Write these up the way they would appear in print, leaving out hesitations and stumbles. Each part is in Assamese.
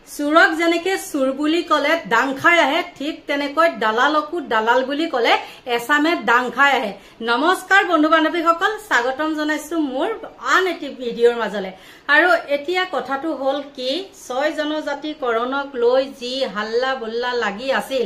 চুৰক যেনেকে চুৰ বুলি কলে ডাং খাই আহে ঠিক তেনেকৈ দালালকো দালাল বুলি কলে এছামে ডাং খাই আহে। নমস্কাৰ বন্ধু বান্ধৱীসকল, স্বাগতম জনাইছো মোৰ আন এটি ভিডিঅ'ৰ মাজলে। আৰু এতিয়া কথাটো হল কি, 6 জনজাতিকৰণক লৈ যি হাল্লা বল্লা লাগি আছিল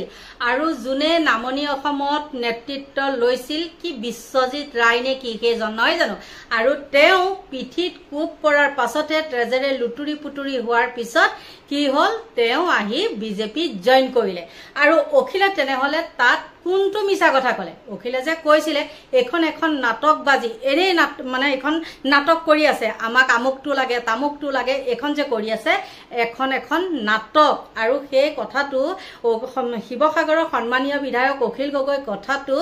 আৰু যোনে নামনি অসমত নেতৃত্ব লৈছিল কি বিশ্বজিৎ ৰায় নে কি কেইজন নহয় জানো, আৰু তেওঁ পিঠিত কোপ পৰাৰ পাছতে ট্ৰেজেৰে লুটুৰি পুটুৰি হোৱাৰ পিছত কি হল, তেওঁ আহি বিজেপি জইন কৰিলে। আৰু অখিলে তেনেহলে তাত কোনটো মিছা কথা কলে? অখিলে যে কৈছিলে এখন নাটকবাজি এনেই মানে এখন নাটক কৰি আছে, আমাক আমুকটো লাগে তামুকটো লাগে, এখন যে কৰি আছে এখন নাটক। আৰু সেই কথাটো শিৱসাগৰৰ সন্মানীয় বিধায়ক অখিল গগৈ কথাটো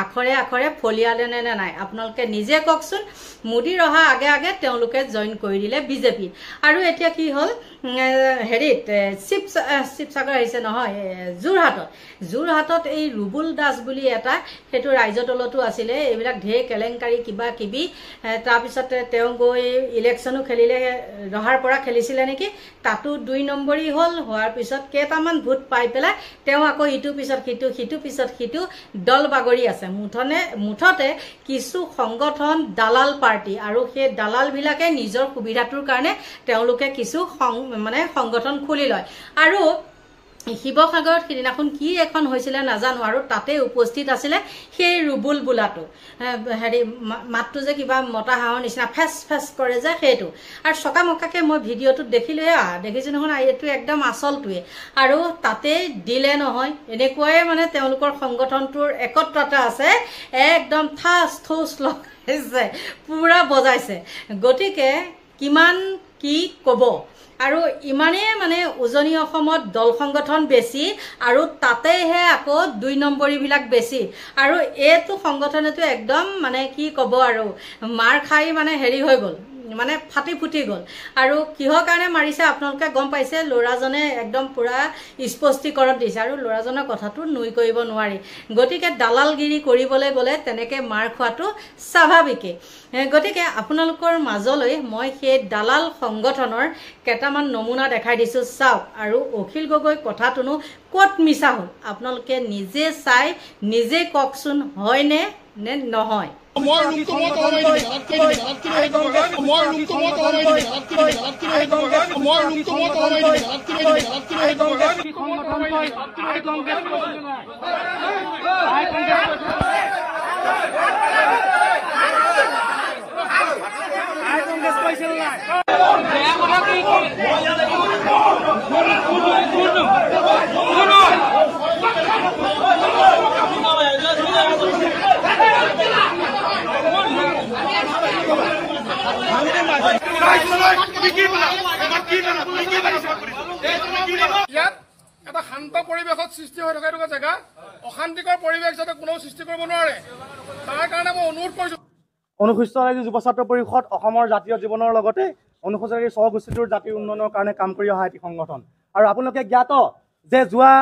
আখৰে আখৰে ফলিয়ালে নে নাই আপোনালোকে নিজে কওকচোন। মোদীৰ অহা আগে আগে তেওঁলোকে জইন কৰি দিলে বিজেপি। আৰু এতিয়া কি হল, হেৰিত শিৱসাগৰ আহিছে নহয়, যোৰহাটত এই ৰুবুল দাস বুলি এটা সেইটো ৰাইজৰ দলতো আছিলে, এইবিলাক ঢেৰ কেলেংকাৰী কিবা কিবি। তাৰপিছতে তেওঁ গৈ ইলেকশ্যনো খেলিলে, ৰহাৰ পৰা খেলিছিলে নেকি, তাতো 2 নম্বৰী হল। হোৱাৰ পিছত কেইটামান ভোট পাই পেলাই তেওঁ আকৌ ইটো পিছত সিটো সিটো পিছত সিটো দল বাগৰি আছে। মুঠতে কিছু সংগঠন দালাল পাৰ্টি, আৰু সেই দালাল বিলাকে নিজৰ সুবিধাটোৰ কাৰণে তেওঁলোকে কিছু মানে সংগঠন খুলি লয়। আৰু শিৱসাগৰত সিদিনাখন কি এখন হৈছিলে নাজানো, আৰু তাতে উপস্থিত আছিলে সেই ৰুবুল বোলাটো, হেৰি মাতটো যে কিবা মতা হাঁহৰ নিচিনা ফেচ ফেচ কৰে যে সেইটো। আৰু চকা মকাকে মই ভিডিঅ'টোত দেখিলোৱে, দেখিছো নহয় এইটো একদম আচলটোৱে। আৰু তাতে দিলে নহয়, এনেকুৱাই মানে তেওঁলোকৰ সংগঠনটোৰ একত্ৰতা আছে, একদম ঠাচ ঠোচ লগাইছে, পুৰা বজাইছে। গতিকে কিমান কি কব। আৰু ইমানেই মানে উজনি অসমত দল সংগঠন বেছি, আৰু তাতেহে আকৌ 2 নম্বৰী বিলাক বেছি। আৰু এইটো সংগঠনেতো একদম মানে কি কব আৰু মাৰ খাই মানে হেৰি হৈ গল, মানে ফাটি ফুটি গল। আৰু কিহৰ কাৰণে মাৰিছে আপোনালোকে গম পাইছে, ল'ৰাজনে একদম পুৰা স্পষ্টীকৰণ দিছে, আৰু ল'ৰাজনৰ কথাটো নুই কৰিব নোৱাৰি। গতিকে দালালগিৰি কৰিবলৈ গলে তেনেকে মাৰ খোৱাটো স্বাভাৱিকেই। গতিকে আপোনালোকৰ মাজলৈ মই সেই দালাল সংগঠনৰ কেইটামান নমুনা দেখাই দিছো, চাওক। আৰু অখিল গগৈ কথাটোনো কত মিছা হল আপোনালোকে নিজে চাই নিজে কওকচোন, হয়নে নে নহয়। ইয়াত এটা শান্ত পৰিৱেশত সৃষ্টি হৈ থকা জেগা অশান্তিকৰ পৰিৱেশ যাতে কোনেও সৃষ্টি কৰিব নোৱাৰে, তাৰ কাৰণে মই অনুৰোধ কৰিছো। অনুসূচিত জাতি যুৱ ছাত্ৰ পৰিষদ অসমৰ জাতীয় জীৱনৰ লগতে অনুসূচিত জাতি স্বগোষ্ঠীটোৰ জাতীয় উন্নয়নৰ কাৰণে কাম কৰি অহা এটি সংগঠন। আৰু আপোনালোকে জ্ঞাত যে যোৱা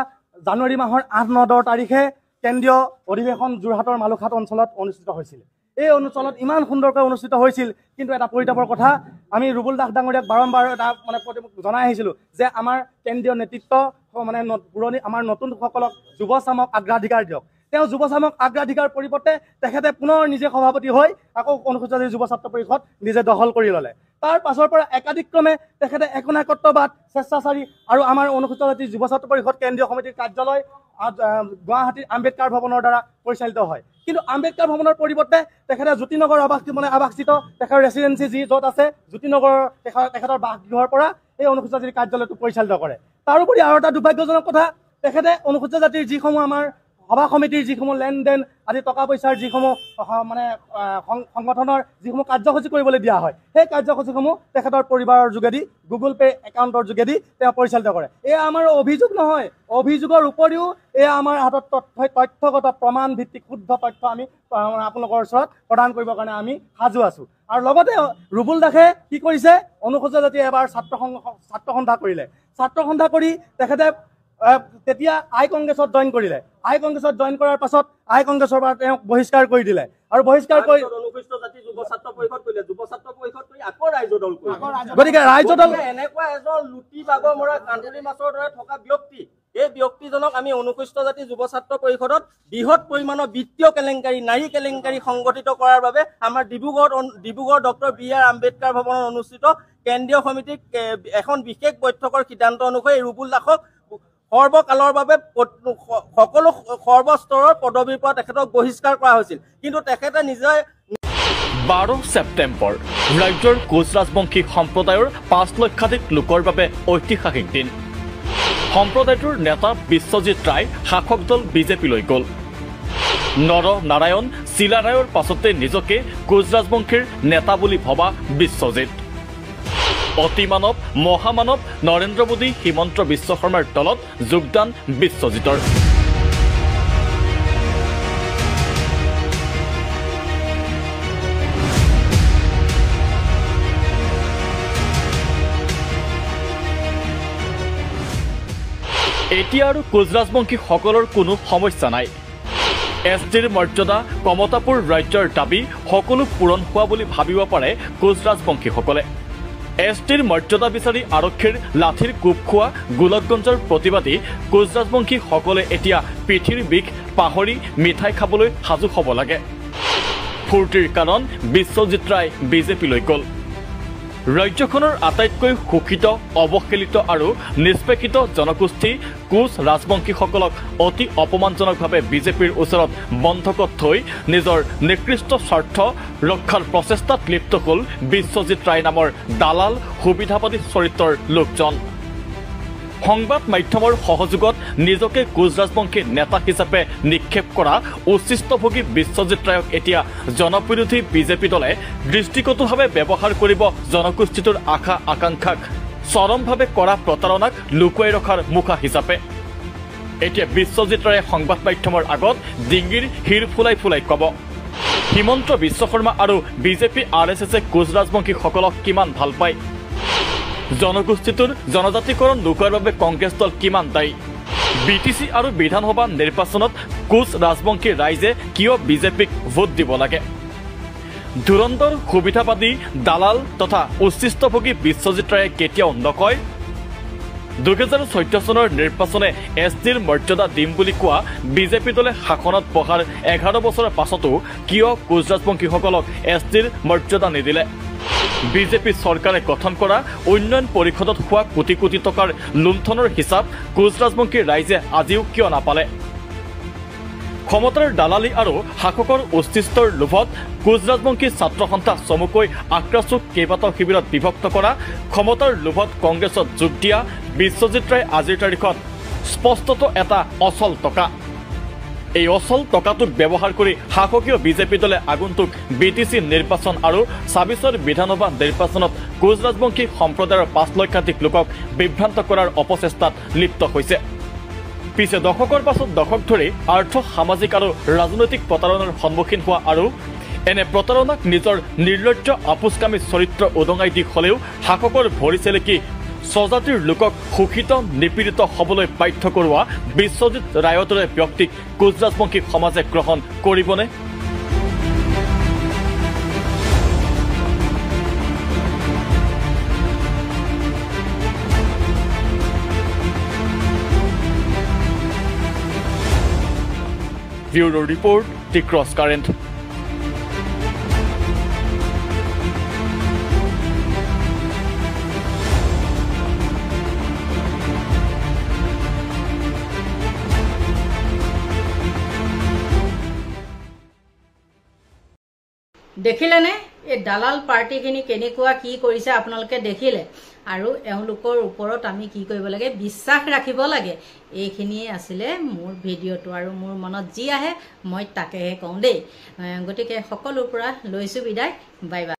জানুৱাৰী মাহৰ 8, 9, 10 তাৰিখে কেন্দ্ৰীয় অধিৱেশন যোৰহাটৰ মালুখাট অঞ্চলত অনুষ্ঠিত হৈছিল। এই অঞ্চলত ইমান সুন্দৰকৈ অনুষ্ঠিত হৈছিল, কিন্তু এটা পৰিতাপৰ কথা, আমি ৰুবুল দাস ডাঙৰীয়াক বাৰম্বাৰ এটা মানে জনাই আহিছিলোঁ যে আমাৰ কেন্দ্ৰীয় নেতৃত্ব মানে পুৰণি আমাৰ নতুনসকলক যুৱ চামক অগ্ৰাধিকাৰ দিয়ক। তেওঁ যুৱ চামক অগ্ৰাধিকাৰ পৰিৱৰ্তে তেখেতে পুনৰ নিজে সভাপতি হৈ আকৌ অনুসূচিত জাতি যুৱ ছাত্ৰ পৰিষদ নিজে দখল কৰি ল'লে। তাৰ পাছৰ পৰা একাধিক্ৰমে তেখেতে একনায়কত্ববাদ, স্বেচ্ছাচাৰী আৰু আমাৰ অনুসূচিত জাতি যুৱ ছাত্ৰ পৰিষদ কেন্দ্ৰীয় সমিতিৰ কাৰ্যালয় গুৱাহাটীৰ আম্বেদকাৰ ভৱনৰ দ্বাৰা পৰিচালিত হয়। কিন্তু আম্বেদকাৰ ভৱনৰ পৰিৱৰ্তে তেখেতে জ্যোতিনগৰ আৱাসিত তেখেতৰ ৰেচিডেঞ্চি যি য'ত আছে জ্যোতিনগৰৰ তেখেতৰ বাসগৃহৰ পৰা এই অনুসূচিত জাতিৰ কাৰ্যালয়টো পৰিচালিত কৰে। তাৰোপৰি আৰু এটা দুৰ্ভাগ্যজনক কথা, তেখেতে অনুসূচিত জাতিৰ যিসমূহ আমাৰ সভা সমিতিৰ যিসমূহ লেনদেন আদি টকা পইচাৰ যিসমূহ মানে সংগঠনৰ যিসমূহ কাৰ্যসূচী কৰিবলৈ দিয়া হয়, সেই কাৰ্যসূচীসমূহ তেখেতৰ পৰিবাৰৰ যোগেদি গুগল পে' একাউণ্টৰ যোগেদি তেওঁ পৰিচালিত কৰে। এয়া আমাৰ অভিযোগ নহয়, অভিযোগৰ উপৰিও এয়া আমাৰ হাতত তথ্যগত প্ৰমাণ ভিত্তিক শুদ্ধ তথ্য আমি আপোনালোকৰ ওচৰত প্ৰদান কৰিবৰ কাৰণে আমি সাজু আছো। আৰু লগতে ৰুবুল দাসে কি কৰিছে, অনুসূচিত জাতিয়ে এবাৰ ছাত্ৰ সন্থা কৰিলে। ছাত্ৰ সন্থা কৰি তেখেতে তেতিয়া আই কংগ্ৰেছত জইন কৰিলে। আই কংগ্ৰেছত জইন কৰাৰ পাছত আই কংগ্ৰেছৰ পৰা তেওঁক বহিষ্কাৰ কৰি দিলে আৰু বহিষ্কাৰ কৰি অনুসূচিত জাতি যুৱ ছাত্ৰ পৰিষদ কৰিলে। যুৱ ছাত্ৰ পৰিষদ কৰি আকৌ ৰাইজ দল কৰিলে। গতিকে ৰাইজ দল এনেকুৱা এজন লুটি বাগৰ মৰা কান্দুলি মাছৰ দৰে থকা ব্যক্তি, এই ব্যক্তিজনক আমি অনুসূচিত জাতি যুৱ ছাত্ৰ পৰিষদত বৃহৎ পৰিমাণৰ বিত্তীয় কেলেংকাৰী, নাৰী কেলেংকাৰী সংগঠিত কৰাৰ বাবে আমাৰ ডিব্ৰুগড় ডক্টৰ বি.আৰ. আম্বেদকাৰ ভৱনত অনুষ্ঠিত কেন্দ্ৰীয় সমিতিৰ এখন বিশেষ বৈঠকৰ সিদ্ধান্ত অনুসৰি ৰুবুল দাসক সৰ্বকালৰ বাবে সকলো সৰ্বস্তৰৰ পদবীৰ পৰা তেখেতক বহিষ্কাৰ কৰা হৈছিল। কিন্তু তেখেতে নিজে 12 ছেপ্টেম্বৰ ৰাজ্যৰ কোচ ৰাজবংশী সম্প্ৰদায়ৰ 5 লক্ষাধিক লোকৰ বাবে ঐতিহাসিক দিন। সম্প্ৰদায়টোৰ নেতা বিশ্বজিৎ ৰায় শাসক দল বিজেপিলৈ গ'ল। নৰ নাৰায়ণ চিলা ৰায়ৰ পাছতে নিজকে কোচ ৰাজবংশীৰ নেতা বুলি ভবা বিশ্বজিৎ। অতিমানৱ মহামানৱ নৰেন্দ্ৰ মোদী হিমন্ত বিশ্ব শৰ্মাৰ দলত যোগদান বিশ্বজিতৰ। এতিয়া আৰু কোচ ৰাজবংশীসকলৰ কোনো সমস্যা নাই। এছ টিৰ মৰ্যাদা কমতাপুৰ ৰাজ্যৰ দাবী সকলো পূৰণ হোৱা বুলি ভাবিব পাৰে কোচ ৰাজবংশীসকলে। এছ টিৰ মৰ্যাদা বিচাৰি আৰক্ষীৰ লাঠিৰ কোব খোৱা গোলকগঞ্জৰ প্ৰতিবাদী কোচ ৰাজবংশীসকলে এতিয়া পিঠিৰ বিষ পাহৰি মিঠাই খাবলৈ সাজু হ'ব লাগে। ফূৰ্তিৰ কাৰণ বিশ্বজিৎ ৰায় বিজেপিলৈ গ'ল। ৰাজ্যখনৰ আটাইতকৈ শোষিত অৱহেলিত আৰু নিষ্পেষিত জনগোষ্ঠী কোচ ৰাজবংশীসকলক অতি অপমানজনকভাৱে বিজেপিৰ ওচৰত বন্ধকত থৈ নিজৰ নিকৃষ্ট স্বাৰ্থ ৰক্ষাৰ প্ৰচেষ্টাত লিপ্ত হ'ল বিশ্বজিৎ ৰায় নামৰ দালাল সুবিধাবাদী চৰিত্ৰৰ লোকজন। সংবাদ মাধ্যমৰ সহযোগত নিজকে কোচ ৰাজবংশী নেতা হিচাপে নিক্ষেপ কৰা উচ্ছিষ্টভোগী বিশ্বজিৎ ৰায়ক এতিয়া জনবিৰোধী বিজেপি দলে দৃষ্টিগতভাৱে ব্যৱহাৰ কৰিব জনগোষ্ঠীটোৰ আশা আকাংক্ষাক চৰমভাৱে কৰা প্ৰতাৰণাক লুকুৱাই ৰখাৰ মুখা হিচাপে। এতিয়া বিশ্বজিৎ ৰায়ে সংবাদ মাধ্যমৰ আগত ডিঙিৰ শিৰ ফুলাই ফুলাই ক'ব, হিমন্ত বিশ্ব শৰ্মা আৰু বিজেপি RSSে কোচ ৰাজবংশীসকলক কিমান ভাল পায়, জনগোষ্ঠীটোৰ জনজাতিকৰণ লুকুৱাৰ বাবে কংগ্ৰেছ দল কিমান দায়ী, BTC আৰু বিধানসভা নিৰ্বাচনত কোচ ৰাজবংশী ৰাইজে কিয় বিজেপিক ভোট দিব লাগে। ধুৰন্ধৰ সুবিধাবাদী দালাল তথা উচ্ছিষ্টভোগী বিশ্বজিৎ ৰায়ে কেতিয়াও নকয় 2014 চনৰ নিৰ্বাচনে এছ টিৰ মৰ্যাদা দিম বুলি কোৱা বিজেপি দলে শাসনত বহাৰ 11 বছৰৰ পাছতো কিয় কোচ ৰাজবংশীসকলক এছ টিৰ মৰ্যাদা নিদিলে। বিজেপি চৰকাৰে গঠন কৰা উন্নয়ন পৰিষদত হোৱা কোটি কোটি টকাৰ লুণ্ঠনৰ হিচাপ কোচ ৰাজবংশী ৰাইজে আজিও কিয় নাপালে। ক্ষমতাৰ দালালি আৰু শাসকৰ অস্তিত্বৰ লোভত কোচ ৰাজবংশী ছাত্ৰ সন্থা চমুকৈ আক্ৰাচুক কেইবাটাও শিবিৰত বিভক্ত কৰা, ক্ষমতাৰ লোভত কংগ্ৰেছত যোগ দিয়া বিশ্বজিৎ ৰায় আজিৰ তাৰিখত স্পষ্টত এটা অচল টকা। এই অচল টকাটোক ব্যৱহাৰ কৰি শাসকীয় বিজেপি দলে আগন্তুক BTC নিৰ্বাচন আৰু 26ৰ বিধানসভা নিৰ্বাচনত কোচ ৰাজবংশী সম্প্ৰদায়ৰ 5 লক্ষাধিক লোকক বিভ্ৰান্ত কৰাৰ অপচেষ্টাত লিপ্ত হৈছে। পিছে দশকৰ পাছত দশক ধৰি আৰ্থ সামাজিক আৰু ৰাজনৈতিক প্ৰতাৰণাৰ সন্মুখীন হোৱা আৰু এনে প্ৰতাৰণাক নিজৰ নিৰ্লজ্জ আপোচকামী চৰিত্ৰ উদঙাই দি হলেও শাসকৰ ভৰি চেলেকি স্বজাতিৰ লোকক শোষিত নিপীড়িত হ'বলৈ বাধ্য কৰোৱা বিশ্বজিৎ ৰায়ৰ দৰে ব্যক্তিক কোচ ৰাজবংশী সমাজে গ্ৰহণ কৰিবনে? Bureau Report, The Cross Current. দেখিলেনে এই দালাল পাৰ্টিখিনি কেনেকুৱা কি কৰিছে আপোনালোকে দেখিলে আৰু এওঁলোকৰ ওপৰত আমি কি কৰিব লাগে বিশ্বাস ৰাখিব লাগে। এইখিনিয়ে আছিলে মোৰ ভিডিঅ'টো আৰু মোৰ মনত যি আহে মই তাকেহে কওঁ দেই। গতিকে সকলোৰ পৰা লৈছো বিদায়, বাই বাই।